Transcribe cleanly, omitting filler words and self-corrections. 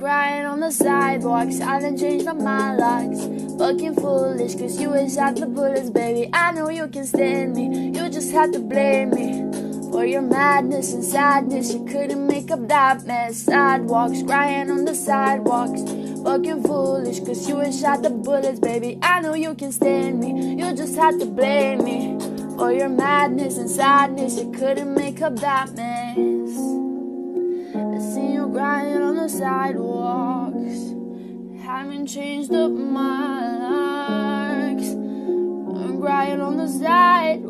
crying on the sidewalks. I done changed up my locks. Fucking foolish, cause you wish out the bullets, baby. I know you can stand me, you just had to blame me for your madness and sadness. You couldn't make up that mess. Sidewalks, crying on the sidewalks. Fucking foolish, cause you wish out the bullets, baby. I know you can stand me, you just had to blame me for your madness and sadness. You couldn't make up that mess. I see you crying on the sidewalks. Haven't changed up my locks. I'm crying on the sidewalks.